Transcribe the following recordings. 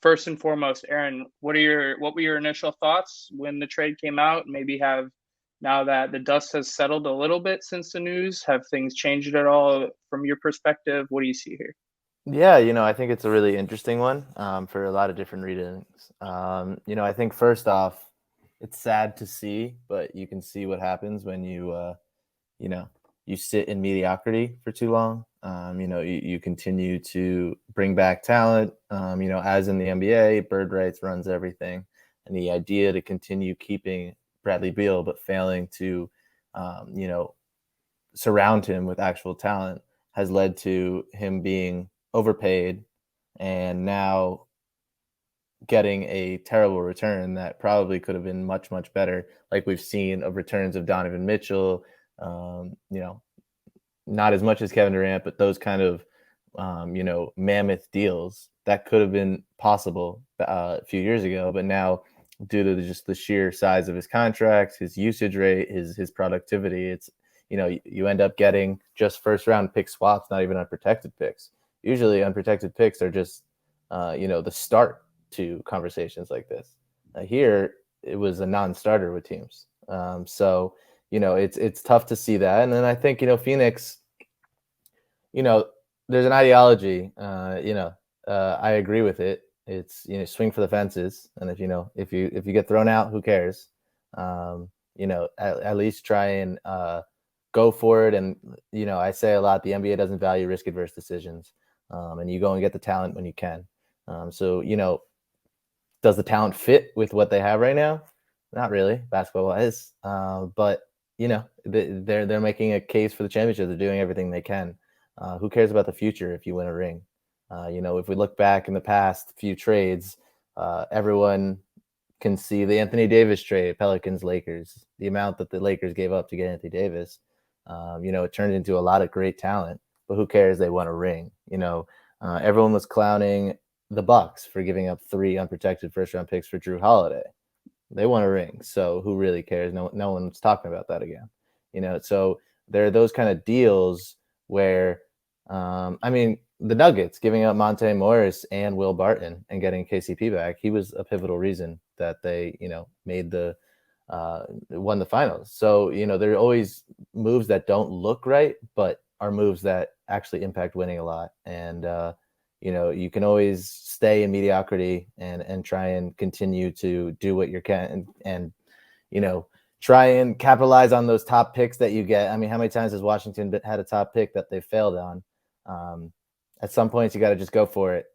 first and foremost, Aaron, what were your initial thoughts when the trade came out? Maybe have now that the dust has settled a little bit since the news, have things changed at all from your perspective? What do you see here? Yeah, I think it's a really interesting one for a lot of different reasons. I think first off, it's sad to see, but you can see what happens when you know, you sit in mediocrity for too long. You continue to bring back talent. As in the NBA, bird rights runs everything, and the idea to continue keeping Bradley Beal but failing to, um, you know, surround him with actual talent has led to him being overpaid and now getting a terrible return that probably could have been much, much better. Like we've seen of returns of Donovan Mitchell, um, you know, not as much as Kevin Durant, but those kind of, mammoth deals that could have been possible a few years ago. But now, due to just the sheer size of his contracts, his usage rate, his productivity, it's you end up getting just first round pick swaps, not even unprotected picks. Usually, unprotected picks are just the start to conversations like this. Here, it was a non-starter with teams. It's tough to see that. And then I think Phoenix, you know, there's an ideology. I agree with it. It's swing for the fences, and if you get thrown out, who cares? At least try and go for it. And I say a lot, the NBA doesn't value risk adverse decisions, and you go and get the talent when you can. Does the talent fit with what they have right now? Not really, basketball wise. But they're making a case for the championship. They're doing everything they can. Who cares about the future if you win a ring? If we look back in the past few trades, everyone can see the Anthony Davis trade, Pelicans, Lakers, the amount that the Lakers gave up to get Anthony Davis. It turned into a lot of great talent, but who cares? They won a ring. Everyone was clowning the Bucks for giving up 3 unprotected first-round picks for Drew Holiday. They won a ring, so who really cares? No one's talking about that again. So there are those kind of deals where, the Nuggets giving up Monte Morris and Will Barton and getting KCP back, he was a pivotal reason that they, made won the finals. So, there are always moves that don't look right, but are moves that actually impact winning a lot. And, you can always stay in mediocrity and try and continue to do what you can and try and capitalize on those top picks that you get. I mean, how many times has Washington had a top pick that they failed on? At some points, you got to just go for it.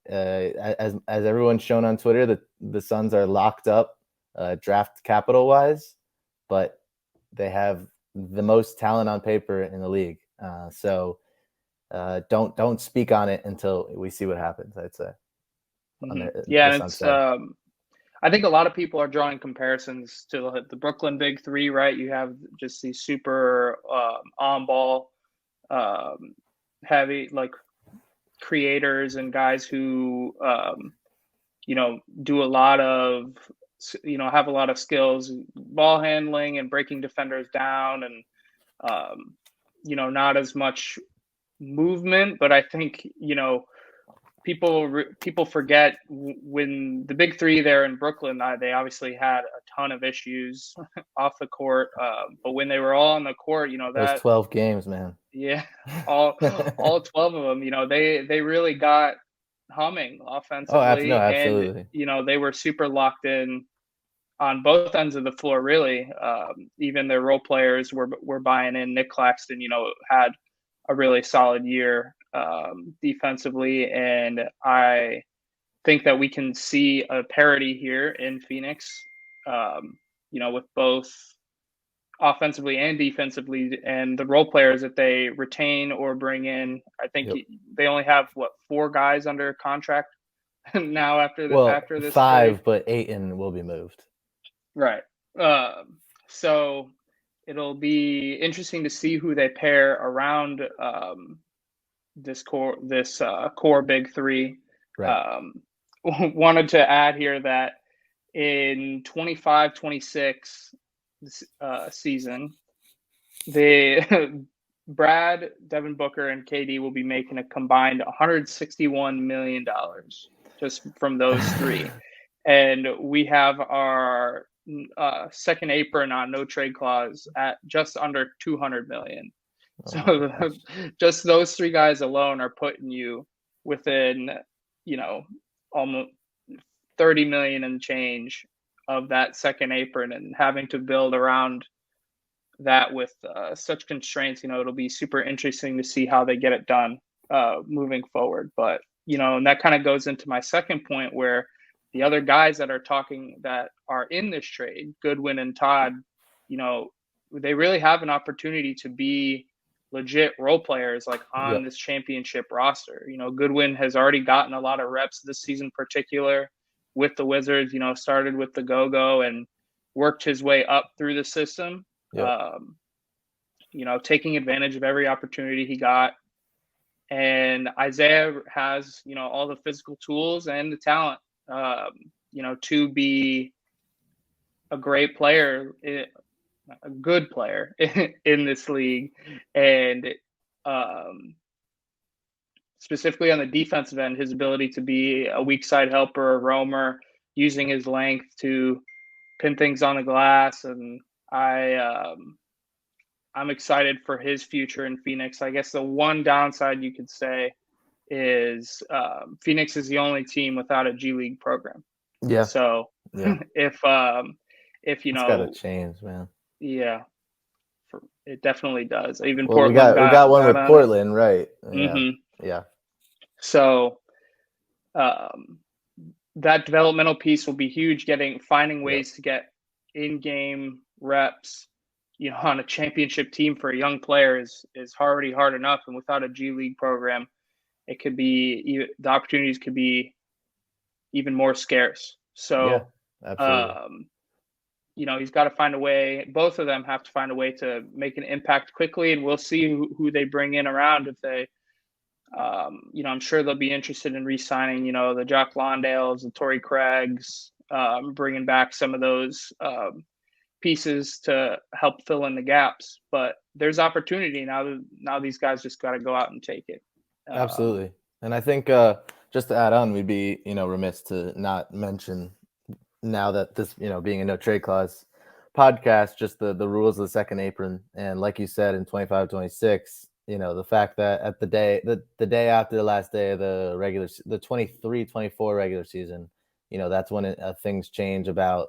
As everyone's shown on Twitter, the Suns are locked up draft capital wise, but they have the most talent on paper in the league. Don't speak on it until we see what happens, I'd say. Mm-hmm. Yeah, and it's I think a lot of people are drawing comparisons to the Brooklyn Big Three, right? You have just these super on ball heavy like creators and guys who do a lot of have a lot of skills, ball handling and breaking defenders down, and not as much movement. But I think people forget when the Big Three there in Brooklyn, they obviously had a ton of issues off the court, but when they were all on the court, those 12 games, man. Yeah, all 12 of them, they really got humming offensively, no, absolutely. and they were super locked in on both ends of the floor, really. Even their role players were buying in. Nick Claxton, had a really solid year defensively, and I think that we can see a parity here in Phoenix, with both offensively and defensively, and the role players that they retain or bring in. I think they only have 4 guys under contract now after this 5, trade. but Ayton will be moved. Right. So it'll be interesting to see who they pair around this core Big Three. Right. Wanted to add here that in 25-26 season, Brad, Devin Booker, and KD will be making a combined $161 million. just from those three. And we have our second apron on no trade clause at just under 200 million. So just those three guys alone are putting you within, almost 30 million and change of that second apron, and having to build around that with such constraints. It'll be super interesting to see how they get it done moving forward. But, and that kind of goes into my second point, where the other guys that are in this trade, Goodwin and Todd, they really have an opportunity to be legit role players on this championship roster. Goodwin has already gotten a lot of reps this season, particular with the Wizards, started with the go-go and worked his way up through the system. Taking advantage of every opportunity he got. And Isaiah has, all the physical tools and the talent, to be a great player, a good player in this league. And specifically on the defensive end, his ability to be a weak side helper, a roamer, using his length to pin things on the glass. And I'm excited for his future in Phoenix. I guess the one downside you could say is Phoenix is the only team without a G League program. Yeah. So if it's gotta change, man. Yeah, it definitely does. Even Portland. We got one with Portland, right? Yeah. Mm-hmm. Yeah. So that developmental piece will be huge. Finding ways to get in-game reps, on a championship team for a young player is already hard enough. And without a G League program, it could be, the opportunities could be even more scarce. So, absolutely. He's got to find a way. Both of them have to find a way to make an impact quickly, and we'll see who they bring in around. If they, I'm sure they'll be interested in re-signing, the Jock Londales, the Torrey Craigs, bringing back some of those pieces to help fill in the gaps. But there's opportunity now. Now these guys just got to go out and take it. Absolutely. And I think just to add on, we'd be, remiss to not mention, now that this, being a no trade clause podcast, just the rules of the second apron. And like you said, in 25-26, the fact that at the day after the last day of the 23-24 regular season, that's when things change about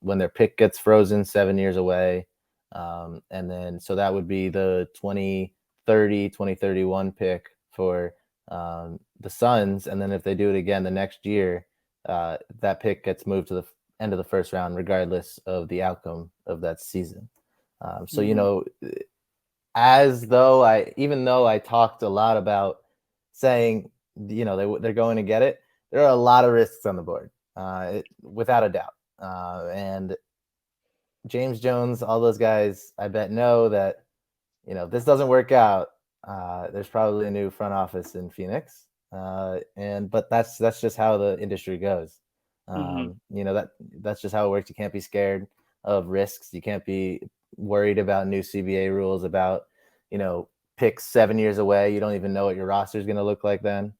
when their pick gets frozen 7 years away. And then, so that would be the 2030, 2031 pick for the Suns. And then if they do it again the next year, that pick gets moved to the end of the first round, regardless of the outcome of that season. So, even though I talked a lot about saying, they're going to get it, there are a lot of risks on the board, without a doubt. And James Jones, all those guys, I bet know that, if this doesn't work out, there's probably a new front office in Phoenix. But that's just how the industry goes. That's just how it works. You can't be scared of risks. You can't be worried about new CBA rules about, picks 7 years away. You don't even know what your roster is going to look like then.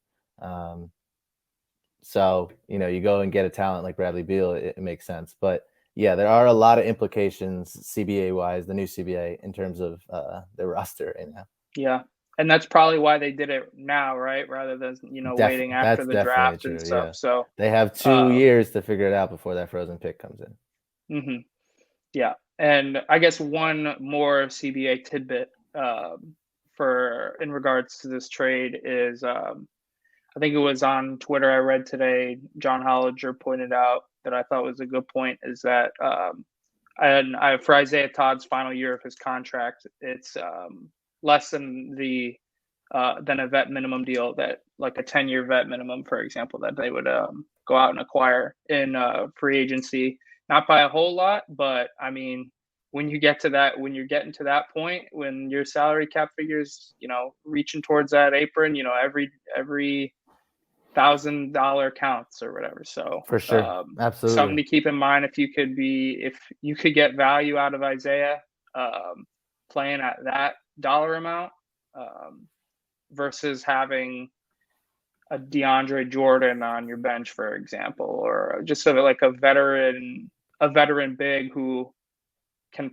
So, you go and get a talent like Bradley Beal, it makes sense. But yeah, there are a lot of implications CBA wise, the new CBA, in terms of the roster right now. Yeah. And that's probably why they did it now, right? Rather than, waiting after the draft and stuff. Yeah. So they have 2 years to figure it out before that frozen pick comes in. Mm-hmm. Yeah. And I guess one more CBA tidbit in regards to this trade is, I think it was on Twitter I read today, John Hollinger pointed out that I thought was a good point, is that for Isaiah Todd's final year of his contract, it's less than than a vet minimum deal, that like a 10-year vet minimum, for example, that they would go out and acquire in free agency. Not by a whole lot, but I mean, when you're getting to that point, when your salary cap figures, reaching towards that apron, every $1,000 counts or whatever. So for sure, absolutely, something to keep in mind. If you could get value out of Isaiah playing at that dollar amount, versus having a DeAndre Jordan on your bench, for example, or just sort of like a veteran big who can,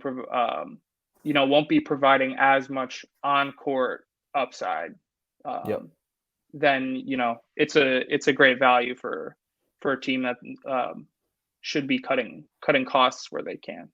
won't be providing as much on court upside. Yep. Then it's a great value for a team that should be cutting costs where they can.